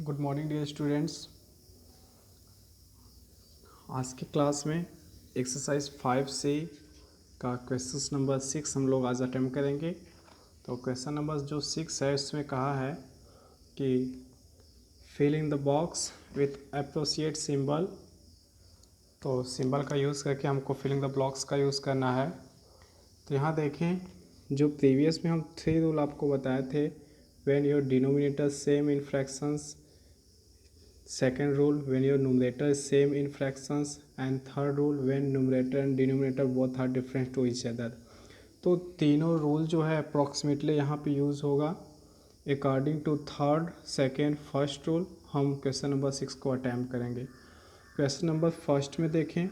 Good morning dear students. आज की class में एक्सरसाइज 5C का क्वेश्चन नंबर 6 हम लोग आज अटेम्प्ट करेंगे। तो क्वेश्चन नंबर जो 6 है उसमें कहा है कि fill in the box with appropriate symbol. तो सिंबल का यूज़ करके हमको फिल इन द ब्लॉक्स का यूज़ करना है। तो यहाँ देखें, जो प्रीवियस में हम 3 रूल आपको बताए थे, when your denominator same in fractions, second rule when your numerator is same in fractions, and third rule when numerator and denominator both are different to each other। तो तीनों रूल जो है approximately यहाँ पे use होगा according to third second first rule. हम question number 6 को attempt करेंगे। क्वेश्चन नंबर फर्स्ट में देखें,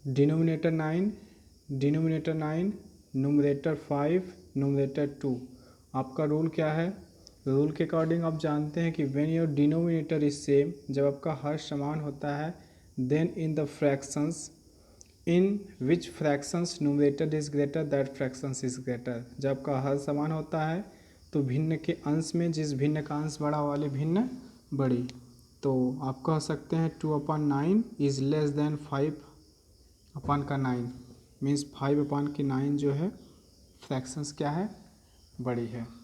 डिनोमिनेटर 9, नुमरेटर 5, नुमरेटर 2। आपका रूल क्या है? रूल के अकॉर्डिंग आप जानते हैं कि when your denominator is same, जब आपका हर समान होता है, then in the fractions in which fractions numerator is greater that fractions is greater. जब आपका हर समान होता है तो भिन्न के अंश में जिस भिन्न का अंश बड़ा वाली भिन्न बड़ी। तो आप कह सकते हैं 2/9 इज लेस देन 5/9, मीन्स 5/9 जो है फ्रैक्शंस क्या है? बड़ी है।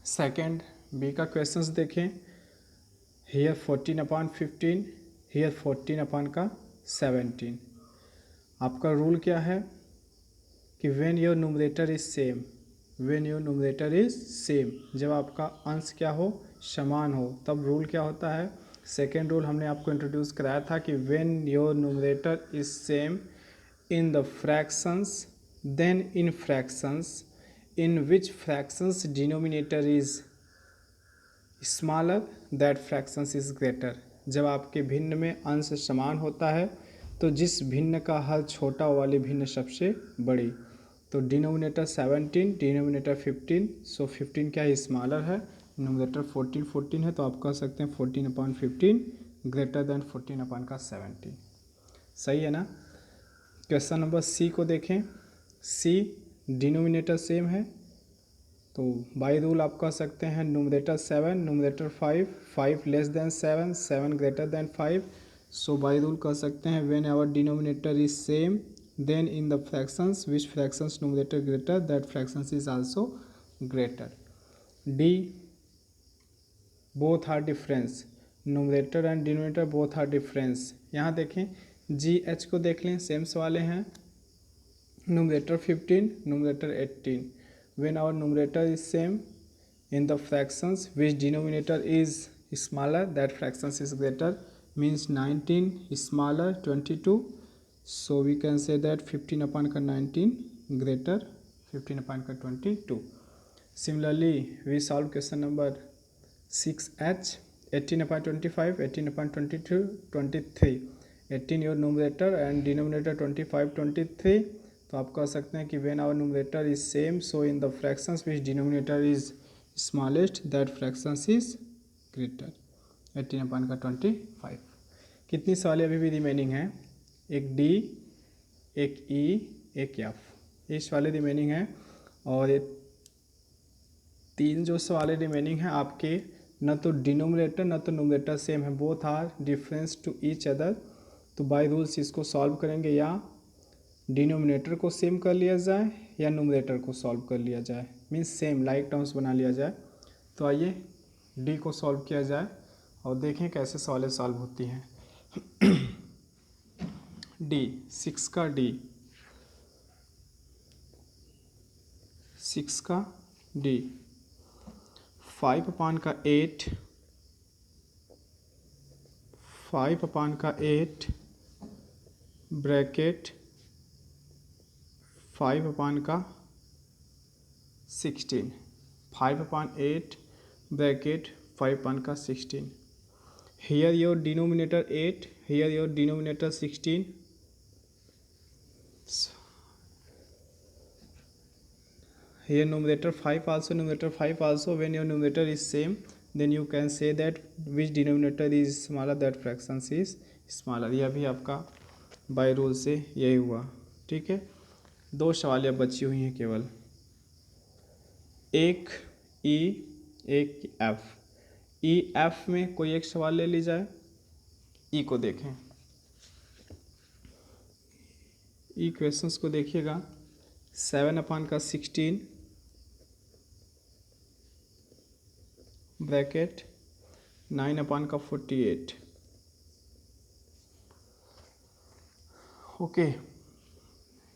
सेकेंड बी का क्वेश्चंस देखें, हियर 14/15, हियर 14/17। आपका रूल क्या है कि when your numerator is same, when your numerator is same, जब आपका अंश क्या हो? समान हो, तब रूल क्या होता है? सेकेंड रूल हमने आपको इंट्रोड्यूस कराया था कि when your numerator is same in the fractions, then in fractions in which fractions denominator is smaller that fractions is greater। जब आपके भिन्न में अंश समान होता है तो जिस भिन्न का हल छोटा वाली भिन्न सबसे बड़ी। तो डिनोमिनेटर 17, डिनोमिनेटर 15, सो 15 क्या है? स्मॉलर है। न्यूमरेटर 14 है, तो आप कह सकते हैं 14/15 ग्रेटर देन 14/17। सही है ना? क्वेश्चन नंबर सी को देखें। सी डिनोमिनेटर सेम है, तो बाय रूल आप कह सकते हैं numerator 7, numerator 5, 5 less than 7, 7 greater than 5। So by rule कह सकते हैं when our denominator is same, then in the fractions which fractions numerator greater that fractions is also greater. The both are difference, numerator and denominator both are difference. यहाँ देखें, जी H को देख लें, sems वाले हैं। numerator 15, numerator 18, when our numerator is same in the fractions which denominator is smaller that fractions is greater, means 19 is smaller 22, so we can say that 15/19 greater 15/22। similarly we solve question number 6H, 18/25, 18/22, 23। 18 your numerator and denominator 25, 23। तो आप कह सकते हैं कि when our numerator is same, so in the fractions which denominator is smallest that fractions is greater. 18/25। कितनी सवालें अभी भी remaining हैं? एक डी, एक ई, एक एफ, ये सवालें रिमेनिंग हैं। और ये 3 जो सवालें रिमेनिंग हैं आपके, न तो डिनोमिनेटर न तो न्यूमरेटर सेम है, both are difference to each other. तो बाय रूल्स इसको सॉल्व करेंगे, या डिनोमिनेटर को सेम कर लिया जाए या न्यूमरेटर को सॉल्व कर लिया जाए, मीन्स सेम लाइक टर्म्स बना लिया जाए। तो आइए डी को सॉल्व किया जाए और देखें कैसे सवालें सॉल्व होती हैं। डी 6 का डी, 6 का D, 5/8, 5/8 bracket 5/16, 5/8 bracket 5/16। Here your denominator 8, here your denominator 16, here numerator 5 also, numerator 5 also। when your numerator is same, then you can say that which denominator is smaller that fractions is smaller। यह भी आपका by rule से यही हुआ। ठीक है, 2 सवाल बची हुई हैं केवल, एक ई, एक एफ। ई एफ में कोई एक सवाल ले ली जाए। ई को देखें, ई क्वेश्चंस को देखिएगा। 7/16 ब्रैकेट 9/48। ओके,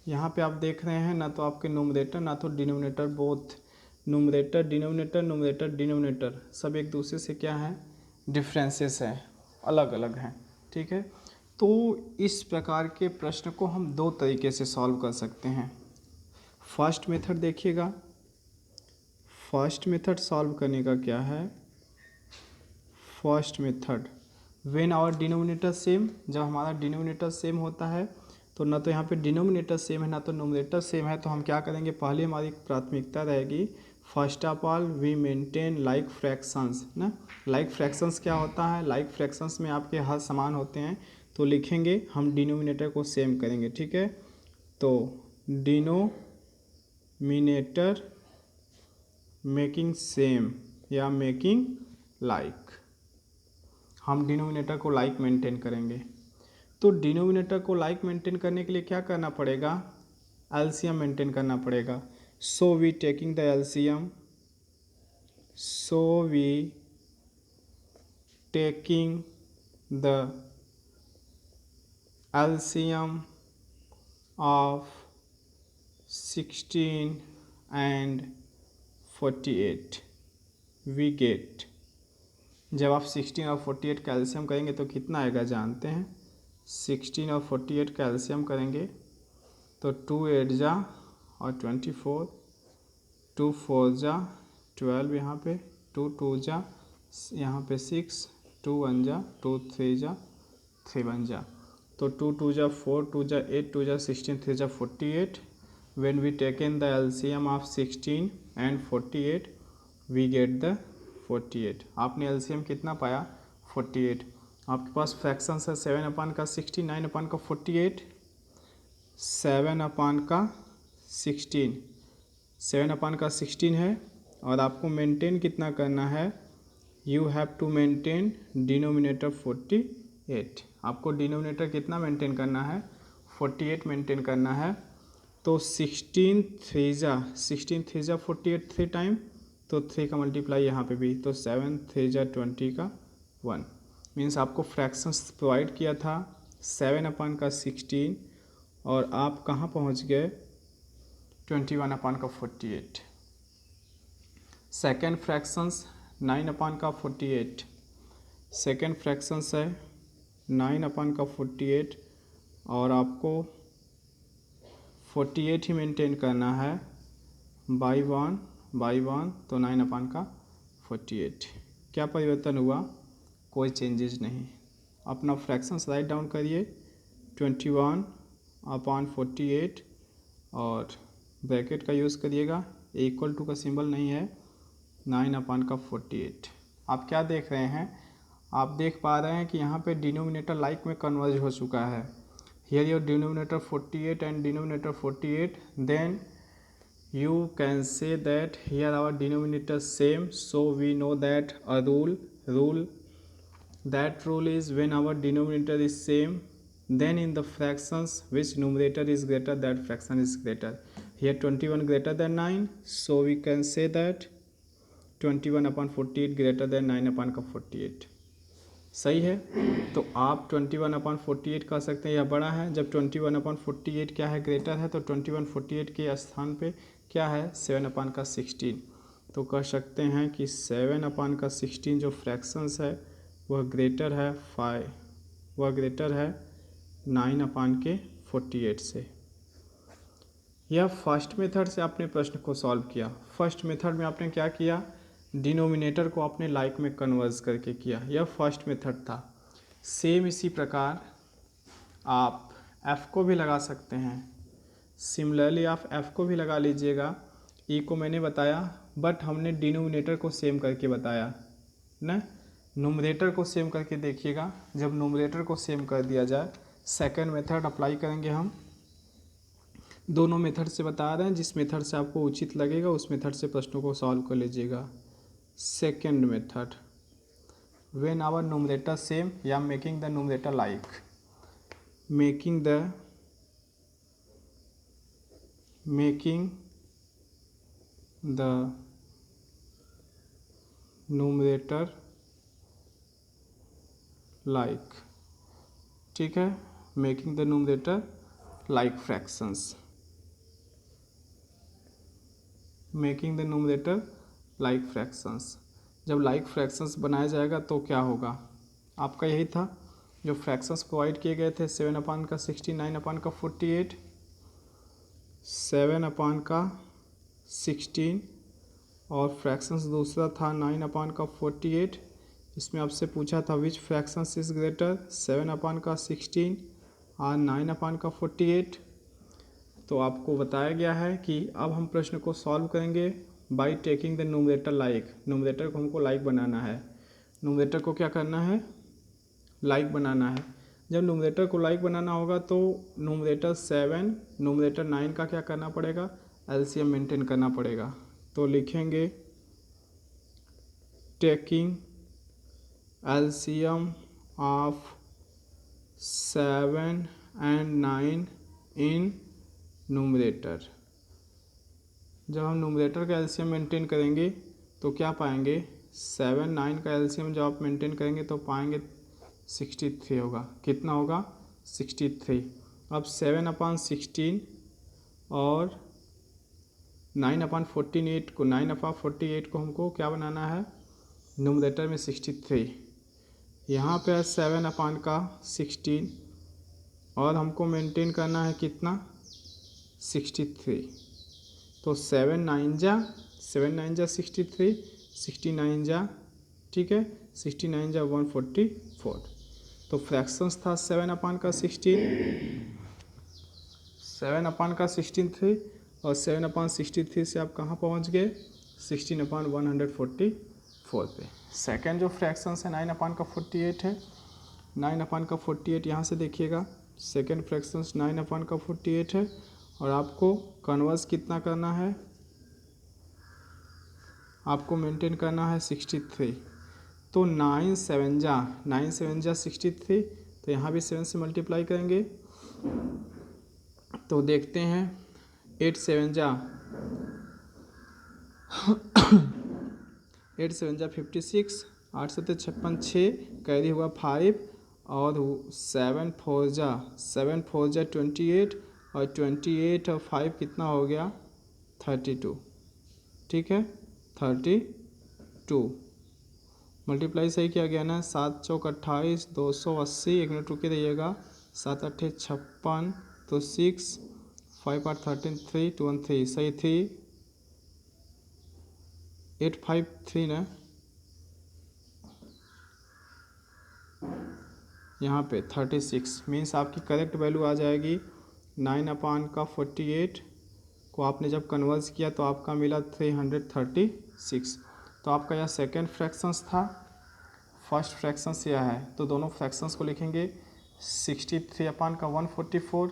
यहाँ पे आप देख रहे हैं ना तो आपके न्यूमरेटर ना तो denominator, both numerator denominator numerator denominator सब एक दूसरे से क्या है, डिफरेंसेस हैं, अलग अलग हैं। ठीक है, तो इस प्रकार के प्रश्न को हम दो तरीके से सॉल्व कर सकते हैं। फर्स्ट मेथड देखिएगा, फर्स्ट मेथड सॉल्व करने का क्या है, first method when our denominator same, जब हमारा डिनोमिनेटर सेम होता है तो ना तो यहाँ पे डिनोमिनेटर सेम है ना तो न्यूमरेटर सेम है, तो हम क्या करेंगे, पहले हमारी प्राथमिकता रहेगी first of all we maintain like fractions ना। लाइक फ्रैक्शंस क्या होता है, लाइक फ्रैक्शंस में आपके हर समान होते हैं तो लिखेंगे हम डिनोमिनेटर को सेम करेंगे। ठीक है, तो डिनोमिनेटर मेकिंग सेम या मेकिंग लाइक, हम डिनोमिनेटर को लाइक मेंटेन करेंगे। तो डिनोमिनेटर को लाइक मेंटेन करने के लिए क्या करना पड़ेगा, एलसीएम मेंटेन करना पड़ेगा। So we taking the LCM, so we taking the LCM of 16 and 48 we get. जब आप 16 और 48 का एलसीएम करेंगे तो कितना आएगा जानते हैं, 16 और 48 का एलसीएम करेंगे तो 2 8 जा और 24, 2 4 जा 12, यहाँ पे 2 2 जा यहाँ पे 6, 2 1 जा 2 3 जा 3 1 जा, तो 2 2 जा 4, 2 जा 8, 2 जा 16, 3 जा 48। when we taken the LCM of 16 and 48 we get the 48। आपने LCM कितना पाया, 48। आपके पास फ्रैक्शंस है 7/16, 9/48, 7/16, 7/16 है। और आपको मेंटेन कितना करना है, you have to maintain denominator 48। आपको डिनोमिनेटर कितना मेंटेन करना है, 48 मेंटेन करना है। तो 16 3 जा 48 3 टाइम, तो 3 का मल्टीप्लाई यहाँ पे भी, तो 7 3 जा 20 का 1। मीन्स आपको फ्रैक्शंस प्रोवाइड किया था 7/16 और आप कहाँ पहुँच गए, 21/48। सेकेंड फ्रैक्शंस 9/48, सेकेंड फ्रैक्शंस है 9/48 और आपको 48 ही मेंटेन करना है बाई वन, तो 9/48। क्या परिवर्तन हुआ, कोई चेंजेस नहीं। अपना फ्रैक्शंस राइट डाउन करिए, 21/48 और ब्रैकेट का यूज़ करिएगा, इक्वल टू का सिंबल नहीं है, 9/48। आप क्या देख रहे हैं, आप देख पा रहे हैं कि यहाँ पे डिनोमिनेटर लाइक में कन्वर्ज हो चुका है। Here your denominator 48 and denominator 48, then you can say that here our denominator same, so we know that a rule that rule is when our denominator is same, then in the fractions which numerator is greater that fraction is greater. Here 21 greater than 9, so we can say that 21/48 greater than 9/48। सही है, तो आप 21/48 कह सकते हैं यह बड़ा है। जब 21/48 क्या है, ग्रेटर है, तो 21/48 के स्थान पे क्या है, 7/16। तो कह सकते हैं कि 7/16 जो फ्रैक्शंस है वह ग्रेटर है 5, वह ग्रेटर है 9/48 से। यह फर्स्ट मेथड से आपने प्रश्न को सॉल्व किया। फर्स्ट मेथड में आपने क्या किया, डिनोमिनेटर को आपने लाइक में कन्वर्ज करके किया, यह फर्स्ट मेथड था। सेम इसी प्रकार आप f को भी लगा सकते हैं। सिमिलरली आप f को भी लगा लीजिएगा। e को मैंने बताया, बट हमने डिनोमिनेटर को सेम करके बताया ना। न्यूमरेटर को सेम करके देखिएगा, जब न्यूमरेटर को सेम कर दिया जाए, सेकंड मेथड अप्लाई करेंगे हम। दोनों मेथड से बता रहे हैं, जिस मेथड से आपको उचित लगेगा उस मेथड से प्रश्नों को सॉल्व कर लीजिएगा। Second method when our numerator same या making the numerator like, making the numerator like, ठीक है, making the numerator like fractions, making the numerator like fractions. जब लाइक फ्रैक्शंस बनाया जाएगा तो क्या होगा, आपका यही था जो फ्रैक्शंस प्रोवाइड किए गए थे 7/16, 9/48, 7/16 और फ्रैक्शंस दूसरा था 9/48। इसमें आपसे पूछा था विच फ्रैक्शंस इज ग्रेटर, 7/16 और 9/48। तो आपको बताया गया है कि अब हम प्रश्न को सॉल्व करेंगे by taking the numerator like. Numerator को हमको लाइक बनाना है, न्यूमरेटर को क्या करना है, लाइक बनाना है। जब न्यूमरेटर को लाइक बनाना होगा तो न्यूमरेटर 7 न्यूमरेटर 9 का क्या करना पड़ेगा, एलसीएम मेंटेन करना पड़ेगा। तो लिखेंगे taking LCM of 7 and 9 in numerator. जब हम न्यूमरेटर का एलसीएम मेंटेन करेंगे तो क्या पाएंगे, 7 9 का एलसीएम जब आप मेंटेन करेंगे तो पाएंगे 63 होगा। कितना होगा, 63। अब 7/16 और 9/48 को 9/48 को हमको क्या बनाना है, न्यूमरेटर में 63। यहाँ पे है 7/16 और हमको मेंटेन करना है कितना, 63। तो 7 9 जा 63, 69 जा, ठीक है, 69 जा 144। तो फ्रैक्शंस था 7/16, 7/16 थे और 7/63 से आप कहाँ पहुँच गए, 16/144 पे। सेकेंड जो फ्रैक्शंस है 9/48 है, 9/48 यहाँ से देखिएगा, सेकेंड फ्रैक्शंस 9/48 है और आपको कन्वर्स कितना करना है, आपको मेंटेन करना है 63। तो 9 7 जा 63, तो यहाँ भी 7 से मल्टीप्लाई करेंगे तो देखते हैं 8 7 जा 56, 8 7 56, 6 कैरी हुआ 5 और 7 4 जा 28 और 28 और 5 कितना हो गया 32, ठीक है 32। मल्टीप्लाई सही किया गया ना, 7 चौक 28, 280, 1 मिनट रुके रहिएगा, 7 8 56, तो 6, 5 8 13, 3 2 1 3, सही 3 8 5 3 ना, यहाँ पे 36 मीन्स आपकी करेक्ट वैल्यू आ जाएगी 9/48 को आपने जब कन्वर्स किया तो आपका मिला 336। तो आपका यह सेकेंड फ्रैक्शंस था, फर्स्ट फ्रैक्शंस यह है। तो दोनों फ्रैक्शंस को लिखेंगे 63/144,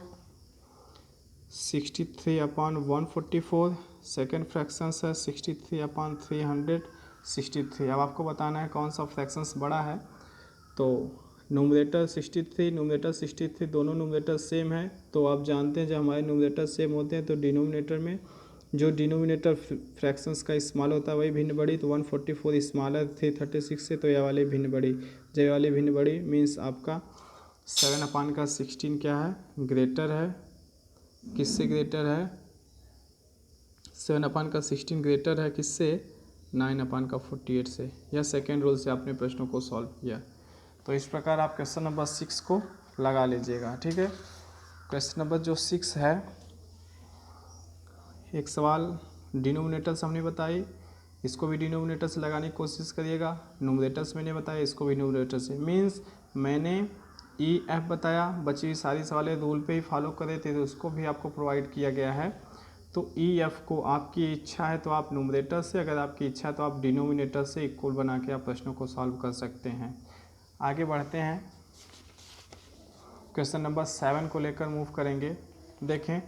63/144। सेकेंड फ्रैक्शंस है 63/363। अब आपको बताना है कौन सा फ्रैक्शंस बड़ा है। तो न्यूमरेटर 63, न्यूमरेटर 63 दोनों न्यूमरेटर सेम है। तो आप जानते हैं जब हमारे न्यूमरेटर सेम होते हैं तो डिनोमिनेटर में जो डिनोमिनेटर फ्रैक्शंस का इस्तेमाल होता है वही भिन्न बड़ी। तो 144 स्मॉलर 336 से, तो यह वाली भिन्न बड़ी, जब यह वाली भिन्न बड़ी मीन्स आपका 7/16 क्या है, ग्रेटर है, किससे ग्रेटर है, 7/16 ग्रेटर है किससे, 9/48 से। यह सेकेंड रूल से आपने प्रश्नों को सॉल्व किया। तो इस प्रकार आप क्वेश्चन नंबर 6 को लगा लीजिएगा, ठीक है। क्वेश्चन नंबर जो 6 है, एक सवाल डिनोमिनेटर से हमने बताई, इसको भी डिनोमिनेटर से लगाने की कोशिश करिएगा। न्यूमरेटर्स मैंने बताया, इसको भी न्यूमरेटर से। मीन्स मैंने EF बताया, बची हुई सारी सवालें रूल पे ही फॉलो कर रहे थे तो उसको भी आपको प्रोवाइड किया गया है। तो EF को आपकी इच्छा है तो आप न्यूमरेटर से, अगर आपकी इच्छा है तो आप डिनोमिनेटर से इक्वल बना के आप प्रश्नों को सॉल्व कर सकते हैं। आगे बढ़ते हैं, क्वेश्चन नंबर 7 को लेकर मूव करेंगे। देखें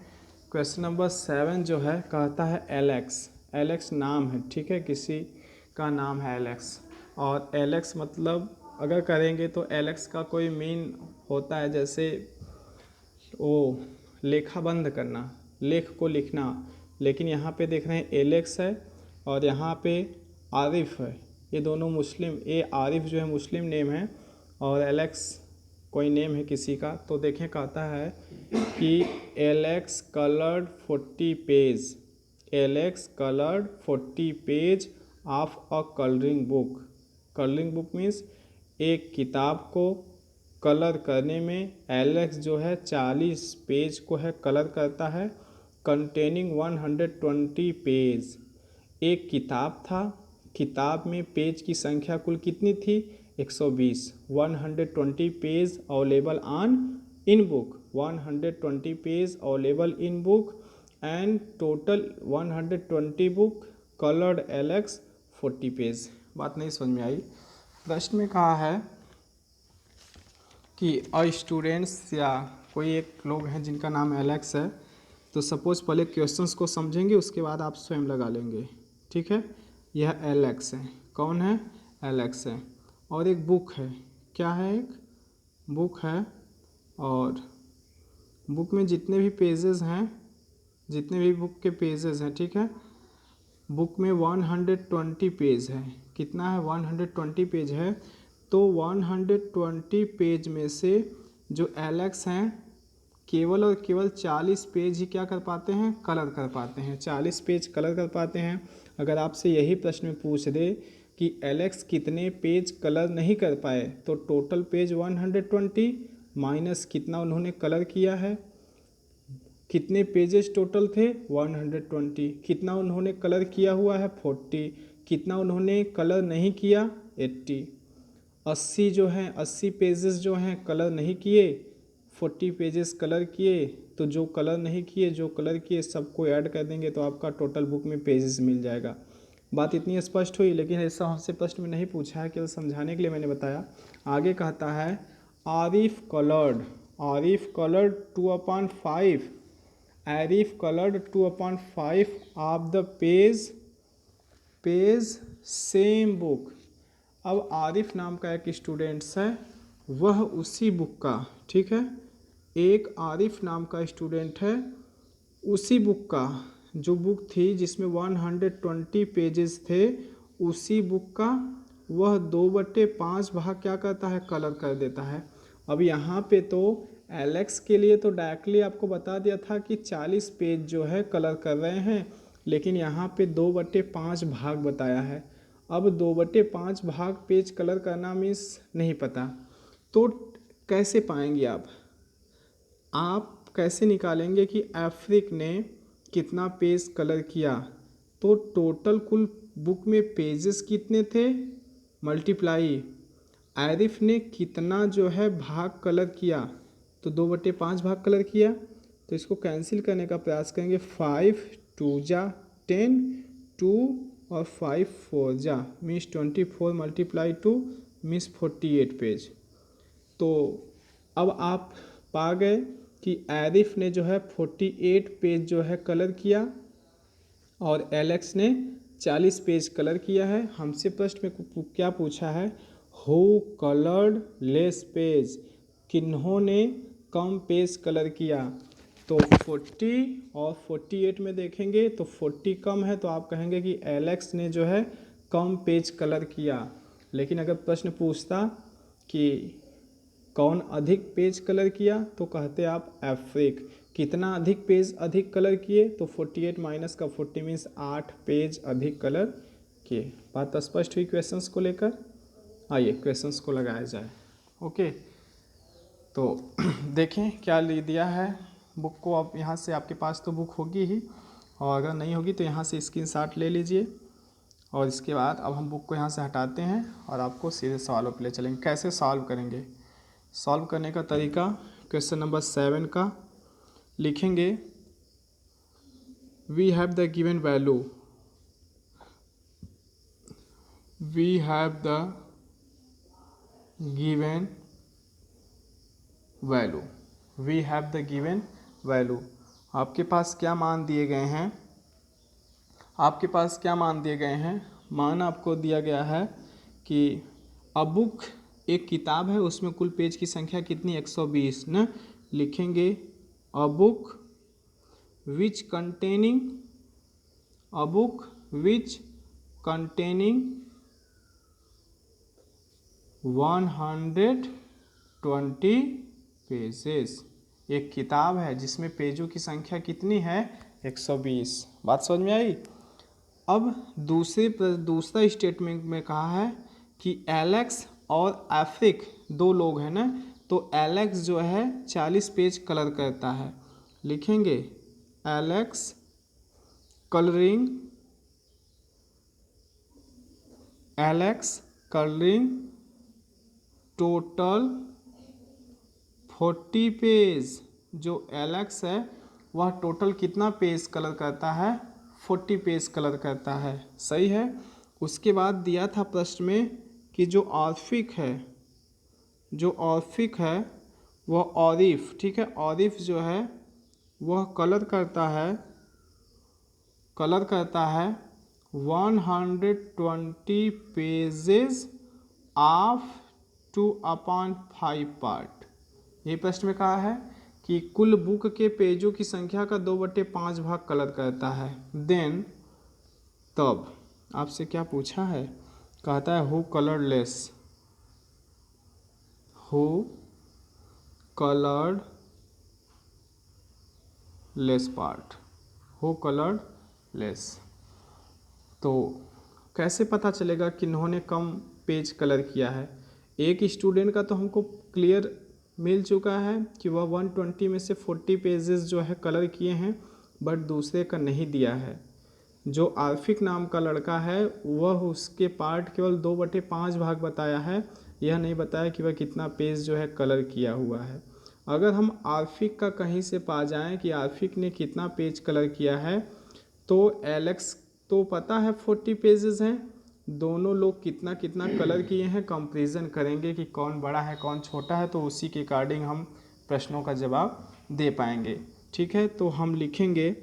क्वेश्चन नंबर 7 जो है कहता है एलेक्स नाम है, ठीक है, किसी का नाम है एलेक्स, और एलेक्स मतलब अगर करेंगे तो एलेक्स का कोई मीन होता है जैसे वो लेखा बंद करना, लेख को लिखना, लेकिन यहाँ पे देख रहे हैं एलेक्स है और यहाँ पे आरिफ है, ये दोनों मुस्लिम, ये आरिफ जो है मुस्लिम नेम है और एलेक्स कोई नेम है किसी का। तो देखें कहता है कि Alex coloured 40 page, Alex coloured 40 page of a colouring book. Colouring book means एक किताब को कलर करने में एलेक्स जो है 40 पेज को है कलर करता है। कंटेनिंग 120 पेज, एक किताब था, किताब में पेज की संख्या कुल कितनी थी 120। 120 page available on in book, 120 page available in book and total 120 book coloured Alex 40 page. बात नहीं समझ में आई। प्रश्न में कहा है कि स्टूडेंट्स या कोई एक लोग हैं जिनका नाम एलेक्स है, तो सपोज पहले क्वेश्चंस को समझेंगे उसके बाद आप स्वयं लगा लेंगे, ठीक है। यह एलेक्स है, कौन है, एलेक्स है, और एक बुक है, क्या है, एक बुक है, और बुक में जितने भी पेजेस हैं, जितने भी बुक के पेजेस हैं, ठीक है, बुक में 120 पेज है। कितना है, 120 पेज है। तो 120 पेज में से जो एलेक्स हैं केवल और केवल 40 पेज ही क्या कर पाते हैं, कलर कर पाते हैं, 40 पेज कलर कर पाते हैं। अगर आपसे यही प्रश्न पूछ दे कि एलेक्स कितने पेज कलर नहीं कर पाए, तो टोटल पेज 120 माइनस कितना उन्होंने कलर किया है, कितने पेजेस टोटल थे 120, कितना उन्होंने कलर किया हुआ है 40, कितना उन्होंने कलर नहीं किया 80। 80 जो हैं 80 पेजेस जो हैं कलर नहीं किए, 40 पेजेस कलर किए, तो जो कलर नहीं किए जो कलर किए सबको ऐड कर देंगे तो आपका टोटल बुक में पेजेस मिल जाएगा। बात इतनी स्पष्ट हुई, लेकिन ऐसा हमसे प्रश्न में नहीं पूछा है, केवल समझाने के लिए मैंने बताया। आगे कहता है Arif coloured, Arif coloured 2/5, Arif coloured 2/5 of the page same book. अब आरिफ नाम का एक स्टूडेंट्स है, वह उसी बुक का, ठीक है, एक आरिफ नाम का स्टूडेंट है, उसी बुक का, जो बुक थी जिसमें 120 पेजेस थे, उसी बुक का वह 2/5 भाग क्या करता है, कलर कर देता है। अब यहाँ पे तो एलेक्स के लिए तो डायरेक्टली आपको बता दिया था कि 40 पेज जो है कलर कर रहे हैं, लेकिन यहाँ पे 2/5 भाग बताया है। अब 2/5 भाग पेज कलर करना मीन्स नहीं पता, तो कैसे पाएंगे आप कैसे निकालेंगे कि अफ्रीक ने कितना पेज कलर किया। तो टोटल कुल बुक में पेजेस कितने थे मल्टीप्लाई आरिफ ने कितना जो है भाग कलर किया, तो 2/5 भाग कलर किया। तो इसको कैंसिल करने का प्रयास करेंगे, 5 2 जा 10, 2 और 5 4 जा मीन्स 24 मल्टीप्लाई 2 मीन्स 48 पेज। तो अब आप पा गए कि आरिफ ने जो है 48 पेज जो है कलर किया और एलेक्स ने 40 पेज कलर किया है। हमसे प्रश्न में क्या पूछा है, हु कलर्ड लेस पेज, किन्होंने कम पेज कलर किया। तो 40 और 48 में देखेंगे तो 40 कम है, तो आप कहेंगे कि एलेक्स ने जो है कम पेज कलर किया। लेकिन अगर प्रश्न पूछता कि कौन अधिक पेज कलर किया, तो कहते आप अफ्रीक। कितना अधिक पेज अधिक कलर किए, तो 48 माइनस का 40 मीन्स 8 पेज अधिक कलर किए। बात स्पष्ट हुई क्वेश्चंस को लेकर। आइए क्वेश्चंस को लगाया जाए। ओके, तो देखें क्या दिया है बुक को। अब यहाँ से आपके पास तो बुक होगी ही, और अगर नहीं होगी तो यहाँ से स्क्रीनशॉट ले लीजिए, और इसके बाद अब हम बुक को यहाँ से हटाते हैं और आपको सीधे सवालों पे ले चलेंगे। कैसे सॉल्व करेंगे, सॉल्व करने का तरीका क्वेश्चन नंबर 7 का लिखेंगे, we have the given value, we have the given value, we have the given value. आपके पास क्या मान दिए गए हैं, आपके पास क्या मान दिए गए हैं, मान आपको दिया गया है कि अ बुक एक किताब है उसमें कुल पेज की संख्या कितनी 120 ना। लिखेंगे a book which containing 120 pages. एक किताब है जिसमें पेजों की संख्या कितनी है 120। बात समझ में आई। अब दूसरा स्टेटमेंट में कहा है कि एलेक्स और एफ्रिक दो लोग हैं ना, तो एलेक्स जो है 40 पेज कलर करता है। लिखेंगे एलेक्स कलरिंग टोटल 40 पेज। जो एलेक्स है वह टोटल कितना पेज कलर करता है 40 पेज कलर करता है। सही है। उसके बाद दिया था प्रश्न में कि जो आर्फिक है वह ऑरिफ, ठीक है, ऑरिफ जो है वह कलर करता है 120 पेजेस ऑफ 2/5 पार्ट। ये प्रश्न में कहा है कि कुल बुक के पेजों की संख्या का 2/5 भाग कलर करता है। देन तब आपसे क्या पूछा है, कहता है हु कलर्ड लेस। तो कैसे पता चलेगा कि इन्होंने कम पेज कलर किया है। एक स्टूडेंट का तो हमको क्लियर मिल चुका है कि वह 120 में से 40 पेजेस जो है कलर किए हैं, बट दूसरे का नहीं दिया है। जो आर्फिक नाम का लड़का है वह उसके पार्ट केवल 2/5 भाग बताया है, यह नहीं बताया कि वह कितना पेज जो है कलर किया हुआ है। अगर हम आर्फिक का कहीं से पा जाएं कि आर्फिक ने कितना पेज कलर किया है, तो एलेक्स तो पता है 40 पेजेस हैं, दोनों लोग कितना कितना कलर किए हैं कंपैरिजन करेंगे कि कौन बड़ा है कौन छोटा है, तो उसी के अकॉर्डिंग हम प्रश्नों का जवाब दे पाएंगे। ठीक है, तो हम लिखेंगे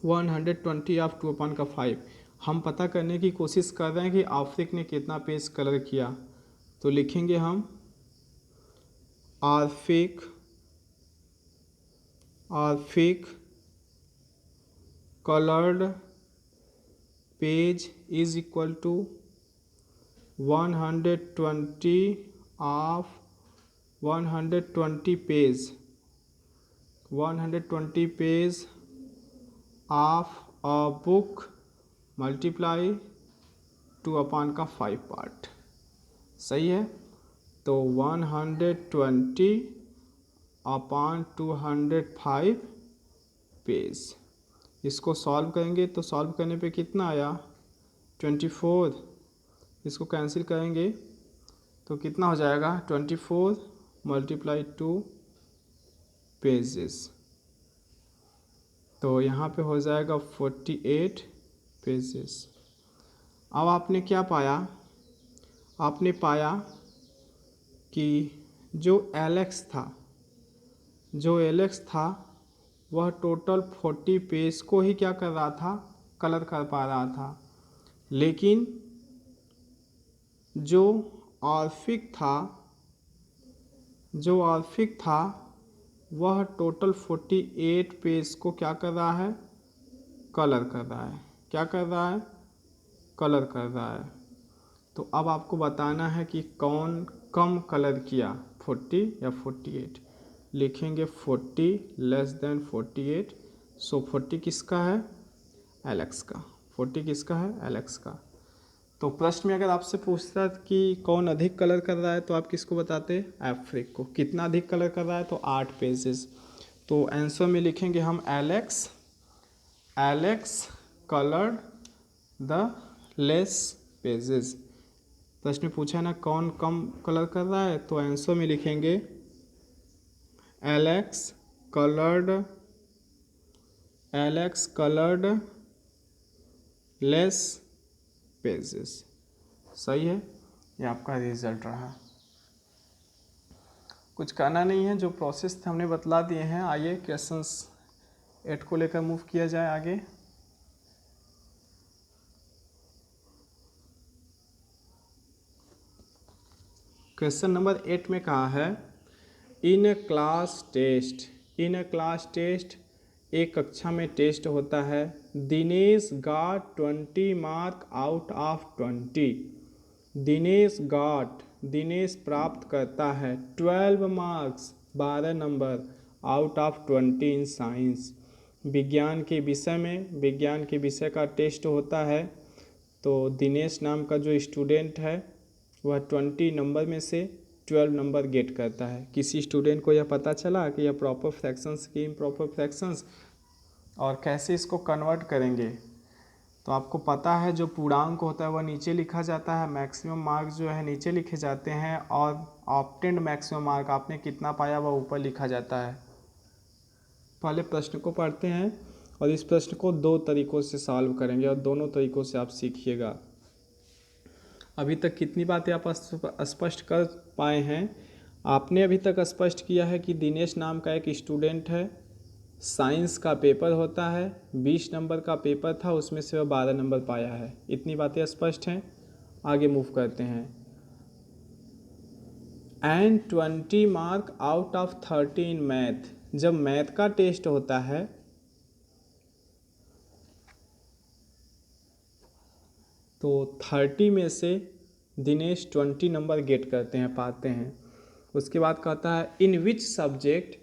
120 ऑफ 2/5। हम पता करने की कोशिश कर रहे हैं कि आर्फिक ने कितना पेज कलर किया, तो लिखेंगे हम आर्फिक coloured page is equal to 120 of 120 page of a book multiply 2/5 part. सही है। तो 120/205 पेज। इसको सॉल्व करेंगे तो सॉल्व करने पे कितना आया 24। इसको कैंसिल करेंगे तो कितना हो जाएगा 24 × 2 पेजेस। तो यहाँ पे हो जाएगा 48 पेजेस। अब आपने क्या पाया, आपने पाया कि जो एलेक्स था वह टोटल 40 पेज को ही क्या कर रहा था, कलर कर पा रहा था। लेकिन जो आर्फिक था वह टोटल 48 पेज को क्या कर रहा है, कलर कर रहा है। क्या कर रहा है, कलर कर रहा है। तो अब आपको बताना है कि कौन कम कलर किया 40 या 48। लिखेंगे 40 लेस देन 48। सो 40 किसका है, एलेक्स का। 40 किसका है, एलेक्स का। तो प्रश्न में अगर आपसे पूछता कि कौन अधिक कलर कर रहा है तो आप किसको बताते, एफ्रिक को। कितना अधिक कलर कर रहा है, तो 8 पेजेस। तो आंसर में लिखेंगे हम Alex coloured the less pages. प्रश्न में पूछा है ना कौन कम कलर कर रहा है, तो आंसर में लिखेंगे एलेक्स कलर्ड लेस पेजेस। सही है, ये आपका रिजल्ट रहा। कुछ करना नहीं है, जो प्रोसेस थे हमने बतला दिए हैं। आइए क्वेश्चंस 8 को लेकर मूव किया जाए आगे। क्वेश्चन नंबर 8 में कहा है इन अ क्लास टेस्ट एक कक्षा में टेस्ट होता है। Dinesh got 20 mark out of 20। Dinesh प्राप्त करता है 12 marks 12 number out of 20 in science. विज्ञान के विषय का टेस्ट होता है। तो दिनेश नाम का जो स्टूडेंट है वह 20 नंबर में से 12 नंबर गेट करता है। किसी स्टूडेंट को यह पता चला कि यह प्रॉपर फ्रैक्शंस की इम्प्रॉपर फ्रैक्शंस और कैसे इसको कन्वर्ट करेंगे। तो आपको पता है जो पूर्णांक होता है वह नीचे लिखा जाता है, मैक्सिमम मार्क जो है नीचे लिखे जाते हैं और ऑब्टेन्ड मैक्सिमम मार्क आपने कितना पाया वह ऊपर लिखा जाता है। पहले प्रश्न को पढ़ते हैं और इस प्रश्न को 2 तरीक़ों से सॉल्व करेंगे और दोनों तरीक़ों से आप सीखिएगा। अभी तक कितनी बातें आप स्पष्ट कर पाए हैं? आपने अभी तक स्पष्ट किया है कि दिनेश नाम का एक स्टूडेंट है, साइंस का पेपर होता है, 20 नंबर का पेपर था, उसमें से वह 12 नंबर पाया है। इतनी बातें स्पष्ट हैं। आगे मूव करते हैं। And 20 mark out of 30 in math. जब मैथ का टेस्ट होता है तो 30 में से दिनेश 20 नंबर गेट करते हैं, पाते हैं। उसके बाद कहता है इन विच सब्जेक्ट,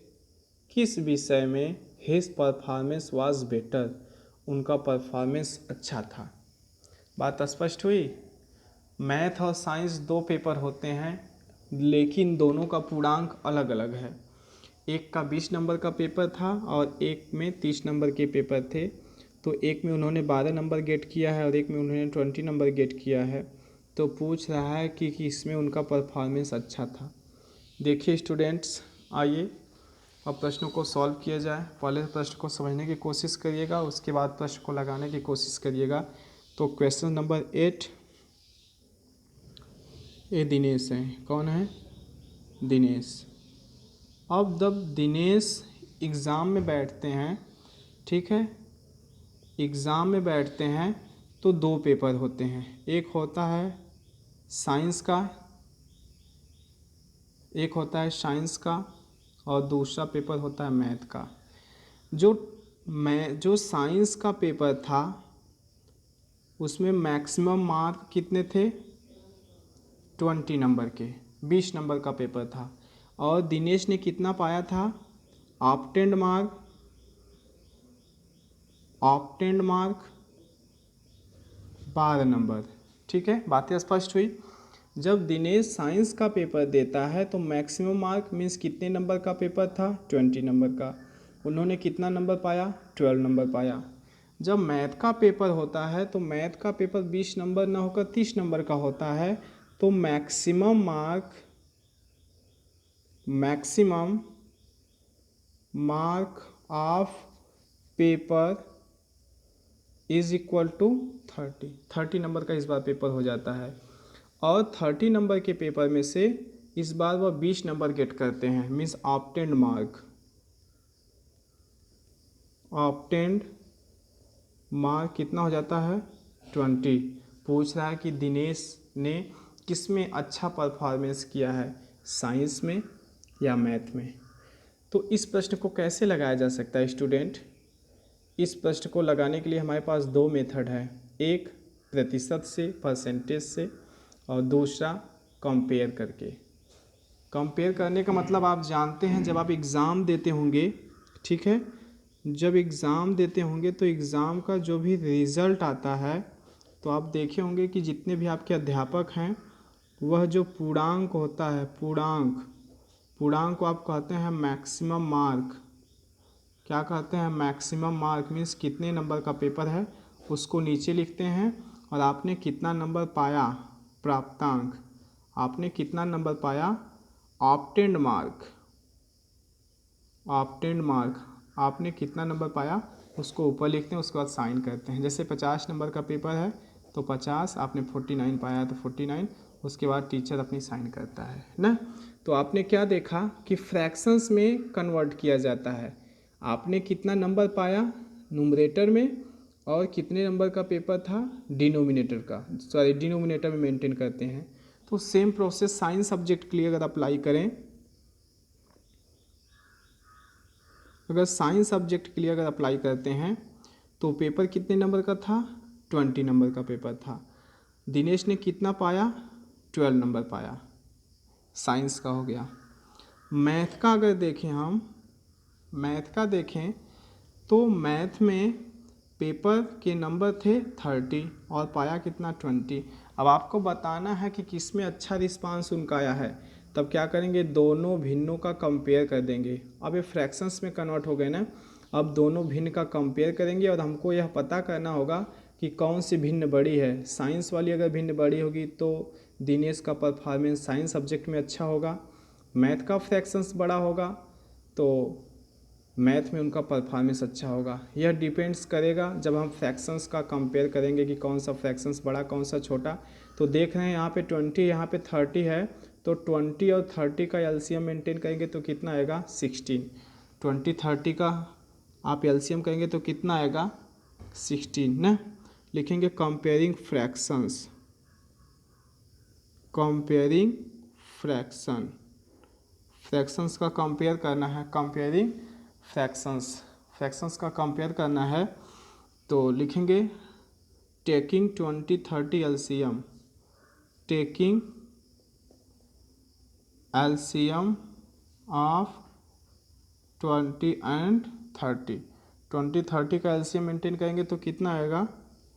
किस विषय में हिज परफॉर्मेंस वाज बेटर, उनका परफॉर्मेंस अच्छा था। बात स्पष्ट हुई। मैथ और साइंस 2 पेपर होते हैं लेकिन दोनों का पूर्णांक अलग अलग है। एक का 20 नंबर का पेपर था और एक में 30 नंबर के पेपर थे। तो एक में उन्होंने 12 नंबर गेट किया है और एक में उन्होंने 20 नंबर गेट किया है। तो पूछ रहा है कि इसमें उनका परफॉर्मेंस अच्छा था। देखिए स्टूडेंट्स, आइए अब प्रश्नों को सॉल्व किया जाए। पहले प्रश्न को समझने की कोशिश करिएगा, उसके बाद प्रश्न को लगाने की कोशिश करिएगा। तो क्वेश्चन नंबर 8, ये दिनेश है। कौन है? दिनेश। अब जब दिनेश एग्ज़ाम में बैठते हैं, ठीक है, एग्ज़ाम में बैठते हैं तो 2 पेपर होते हैं। एक होता है साइंस का और दूसरा पेपर होता है मैथ का। जो साइंस का पेपर था उसमें मैक्सिमम मार्क कितने थे? 20 नंबर के, 20 नंबर का पेपर था। और दिनेश ने कितना पाया था? Obtained mark 12 number. ठीक है, बातें स्पष्ट हुई। जब दिनेश साइंस का पेपर देता है तो मैक्सिमम मार्क मीन्स कितने नंबर का पेपर था? 20 नंबर का। उन्होंने कितना नंबर पाया? 12 नंबर पाया। जब मैथ का पेपर होता है तो मैथ का पेपर 20 नंबर ना होकर 30 नंबर का होता है। तो maximum mark of paper is equal to 30 number का इस बार पेपर हो जाता है। और 30 नंबर के पेपर में से इस बार वह 20 नंबर गेट करते हैं, मीन्स ऑब्टेन्ड मार्क कितना हो जाता है? 20। पूछ रहा है कि दिनेश ने किस में अच्छा परफॉर्मेंस किया है, साइंस में या मैथ में। तो इस प्रश्न को कैसे लगाया जा सकता है स्टूडेंट? इस प्रश्न को लगाने के लिए हमारे पास 2 मेथड है, एक प्रतिशत से, परसेंटेज से, और दूसरा कंपेयर करके। कंपेयर करने का मतलब आप जानते हैं, जब आप एग्ज़ाम देते होंगे, ठीक है, जब एग्ज़ाम देते होंगे तो एग्ज़ाम का जो भी रिज़ल्ट आता है तो आप देखे होंगे कि जितने भी आपके अध्यापक हैं वह जो पूर्णांक होता है, पूर्णांक को आप कहते हैं मैक्सिमम मार्क। क्या कहते हैं? मैक्सिमम मार्क मीन्स कितने नंबर का पेपर है उसको नीचे लिखते हैं और आपने कितना नंबर पाया, प्राप्तांक। आपने कितना नंबर पाया, ऑब्टेन्ड मार्क आपने कितना नंबर पाया उसको ऊपर लिखते हैं, उसके बाद साइन करते हैं। जैसे 50 नंबर का पेपर है तो 50, आपने 49 पाया तो 49, उसके बाद टीचर अपनी साइन करता है ना। तो आपने क्या देखा कि फ्रैक्शंस में कन्वर्ट किया जाता है। आपने कितना नंबर पाया न्यूमरेटर में और कितने नंबर का पेपर था डिनोमिनेटर में मेंटेन करते हैं। तो सेम प्रोसेस साइंस सब्जेक्ट के लिए अगर अप्लाई करें, अगर साइंस सब्जेक्ट के लिए अगर अप्लाई करते हैं तो पेपर कितने नंबर का था, 20 नंबर का पेपर था। दिनेश ने कितना पाया, 12 नंबर पाया, साइंस का हो गया। मैथ का अगर देखें हम, मैथ का देखें तो मैथ में पेपर के नंबर थे 30 और पाया कितना, 20। अब आपको बताना है कि किस में अच्छा रिस्पांस उनका आया है, तब क्या करेंगे, दोनों भिन्नों का कंपेयर कर देंगे। अब ये फ्रैक्शंस में कन्वर्ट हो गए ना, अब दोनों भिन्न का कंपेयर करेंगे और हमको यह पता करना होगा कि कौन सी भिन्न बड़ी है। साइंस वाली अगर भिन्न बड़ी होगी तो दिनेश का परफॉर्मेंस साइंस सब्जेक्ट में अच्छा होगा, मैथ का फ्रैक्शंस बड़ा होगा तो मैथ में उनका परफॉर्मेंस अच्छा होगा। यह डिपेंड्स करेगा जब हम फ्रैक्शंस का कंपेयर करेंगे कि कौन सा फ्रैक्शंस बड़ा कौन सा छोटा। तो देख रहे हैं यहाँ पे 20 यहाँ पे 30 है, तो 20 और 30 का एलसीएम मेंटेन करेंगे तो कितना आएगा, 16। 20 30 का आप एलसीएम करेंगे तो कितना आएगा, 16 ना। लिखेंगे comparing fractions, comparing fraction, fractions का कंपेयर करना है, कंपेयरिंग फ्रैक्शंस, फ्रैक्शंस का कंपेयर करना है तो लिखेंगे taking 20 30 LCM, taking LCM of 20 and 30। 20 30 का एलसीएम मेंटेन करेंगे तो कितना आएगा,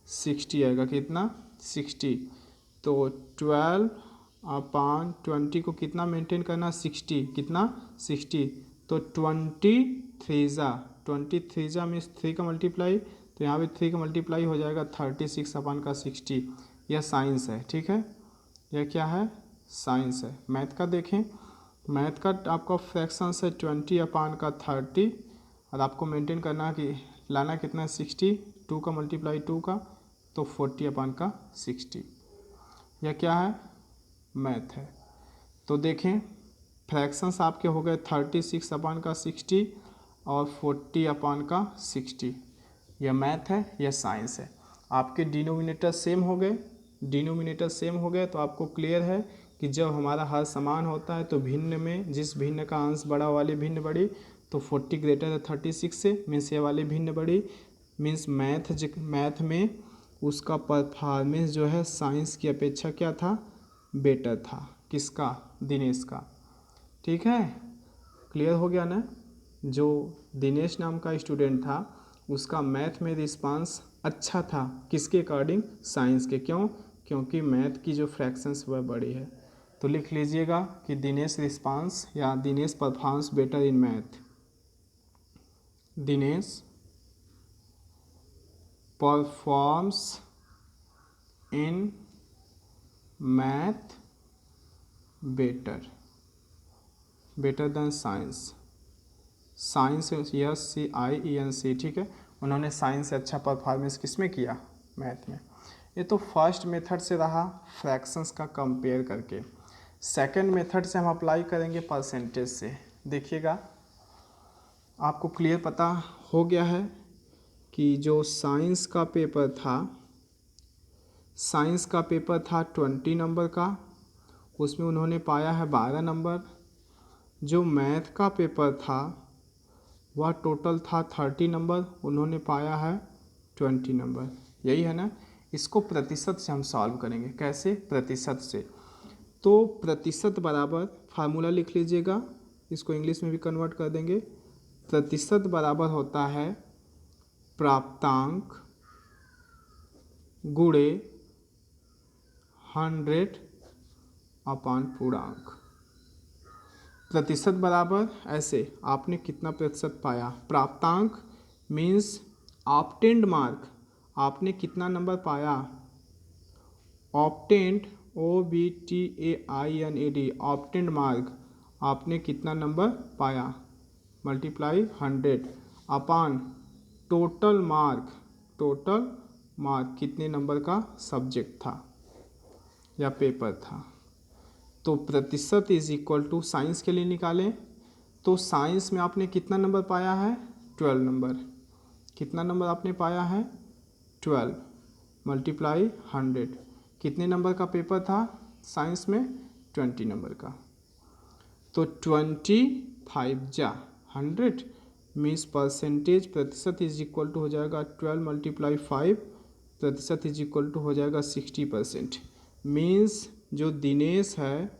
60 आएगा, कितना, 60। तो 12 अपान 20 को कितना मेंटेन करना, 60, कितना, 60। तो 23 जा मीन्स 3 का मल्टीप्लाई, तो यहाँ पे 3 का मल्टीप्लाई हो जाएगा 36 अपान का 60। यह साइंस है, ठीक है, यह क्या है, साइंस है। मैथ का देखें, मैथ का आपका फ्रैक्शंस है 20 अपान का 30 और आपको मेंटेन करना कि लाना कितना है, 60, 2 का मल्टीप्लाई 2 का तो 40 अपान का 60। यह क्या है, मैथ है। तो देखें फ्रैक्शंस आपके हो गए 36 अपान का 60 और 40 अपान का 60। यह मैथ है, यह साइंस है। आपके डिनोमिनेटर सेम हो गए, डिनोमिनेटर सेम हो गए तो आपको क्लियर है कि जब हमारा हर समान होता है तो भिन्न में जिस भिन्न का अंश बड़ा वाली भिन्न बड़ी, तो 40 ग्रेटर है 36 से, मीन्स ये वाली भिन्न बड़ी, मीन्स मैथ में उसका परफॉर्मेंस जो है साइंस की अपेक्षा क्या था, बेटर था। किसका, दिनेश का, ठीक है, क्लियर हो गया ना। जो दिनेश नाम का स्टूडेंट था उसका मैथ में रिस्पांस अच्छा था, किसके अकॉर्डिंग, साइंस के। क्यों, क्योंकि मैथ की जो फ्रैक्शंस वह बड़ी है। तो लिख लीजिएगा कि दिनेश रिस्पांस या Dinesh performs better in math, Dinesh performs in math better, better than science. Science SCIENC, ठीक है, उन्होंने साइंस से अच्छा परफॉर्मेंस किस में किया, मैथ में। ये तो फर्स्ट मेथड से रहा फ्रैक्शंस का कंपेयर करके। सेकंड मेथड से हम अप्लाई करेंगे परसेंटेज से। देखिएगा आपको क्लियर पता हो गया है कि जो साइंस का पेपर था, साइंस का पेपर था 20 नंबर का, उसमें उन्होंने पाया है 12 नंबर। जो मैथ का पेपर था वह टोटल था 30 नंबर, उन्होंने पाया है 20 नंबर। यही है ना। इसको प्रतिशत से हम सॉल्व करेंगे। कैसे, प्रतिशत से। तो प्रतिशत बराबर फार्मूला लिख लीजिएगा, इसको इंग्लिश में भी कन्वर्ट कर देंगे। प्रतिशत बराबर होता है प्राप्तांक गुणे 100 अपान पूर्णांक। प्रतिशत बराबर ऐसे, आपने कितना प्रतिशत पाया, प्राप्तांक मीन्स ऑब्टेन्ड मार्क, आपने कितना नंबर पाया, ऑब्टेन्ड OBTAINED, ऑब्टेन्ड मार्क, आपने कितना नंबर पाया, मल्टीप्लाई 100 अपान टोटल मार्क, टोटल मार्क कितने नंबर का सब्जेक्ट था या पेपर था। तो प्रतिशत इज इक्वल टू, साइंस के लिए निकालें तो साइंस में आपने कितना नंबर पाया है, 12 नंबर। कितना नंबर आपने पाया है, 12 मल्टीप्लाई 100, कितने नंबर का पेपर था, साइंस में 20 नंबर का। तो 25 जा 100 मीन्स परसेंटेज प्रतिशत इज इक्वल टू हो जाएगा 12 × 5 प्रतिशत इज इक्वल टू हो जाएगा 60%। मीन्स जो दिनेश है,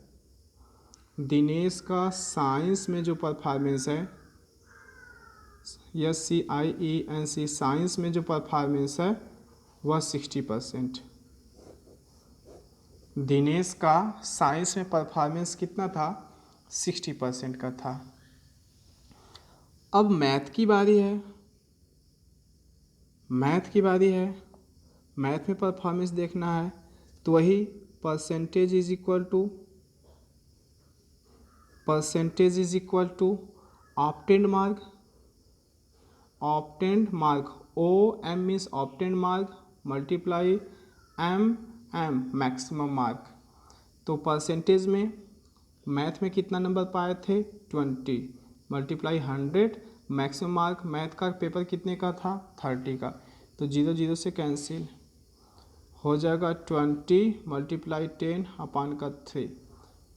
दिनेश का साइंस में जो परफॉर्मेंस है, SCIENC साइंस में जो परफॉर्मेंस है वह 60%। दिनेश का साइंस में परफॉर्मेंस कितना था? 60% का था। अब मैथ की बारी है, मैथ की बारी है। मैथ में परफॉर्मेंस देखना है तो वही percentage is equal to obtained mark, obtained mark OM means obtained mark multiply MM maximum mark. तो परसेंटेज में मैथ में कितना नंबर पाए थे? 20 मल्टीप्लाई 100 मैक्सिमम मार्क। मैथ का पेपर कितने का था? 30 का। तो 0 0 से कैंसिल हो जाएगा 20 मल्टीप्लाई 10 अपान का 3,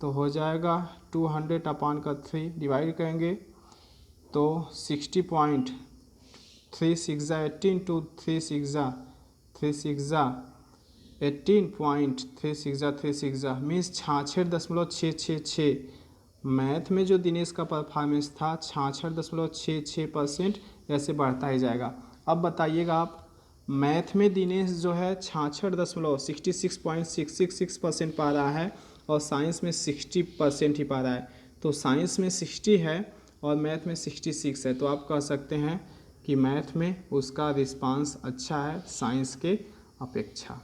तो हो जाएगा 200 अपान का 3। डिवाइड करेंगे तो 60.3 6 18 टू 3 6 18.3 मीन्स 66.666। मैथ में जो दिनेश का परफॉर्मेंस था 66.66%, ऐसे बढ़ता ही जाएगा। अब बताइएगा आप, मैथ में दिनेश जो है 66.666% पा रहा है और साइंस में 60% ही पा रहा है। तो साइंस में 60 है और मैथ में 66 है, तो आप कह सकते हैं कि मैथ में उसका रिस्पांस अच्छा है साइंस के अपेक्षा।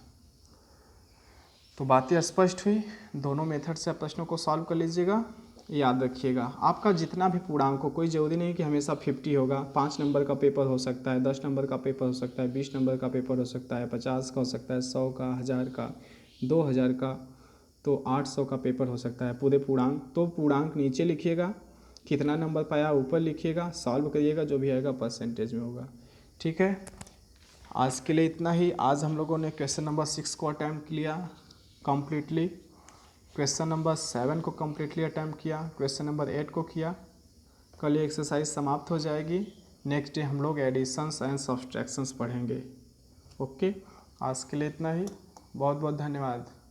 तो बातें स्पष्ट हुई। दोनों मेथड से आप प्रश्नों को सॉल्व कर लीजिएगा। याद रखिएगा, आपका जितना भी पूर्णांक हो, कोई ज़रूरी नहीं कि हमेशा 50 होगा। 5 नंबर का पेपर हो सकता है, 10 नंबर का पेपर हो सकता है, 20 नंबर का पेपर हो सकता है, 50 का हो सकता है, 100 का, 1000 का, 2000 का, तो 800 का पेपर हो सकता है। पूरे पूर्णांक, तो पूर्णांक नीचे लिखिएगा, कितना नंबर पाया ऊपर लिखिएगा, सॉल्व करिएगा, जो भी आएगा परसेंटेज में होगा। ठीक है, आज के लिए इतना ही। आज हम लोगों ने क्वेश्चन नंबर 6 को अटैम्प्ट किया कम्प्लीटली, क्वेश्चन नंबर 7 को कम्प्लीटली अटैम्प्ट किया, क्वेश्चन नंबर 8 को किया। कल ये एक्सरसाइज समाप्त हो जाएगी। नेक्स्ट डे हम लोग एडिशंस एंड सब्सट्रैक्शंस पढ़ेंगे। ओके, आज के लिए इतना ही। बहुत बहुत धन्यवाद।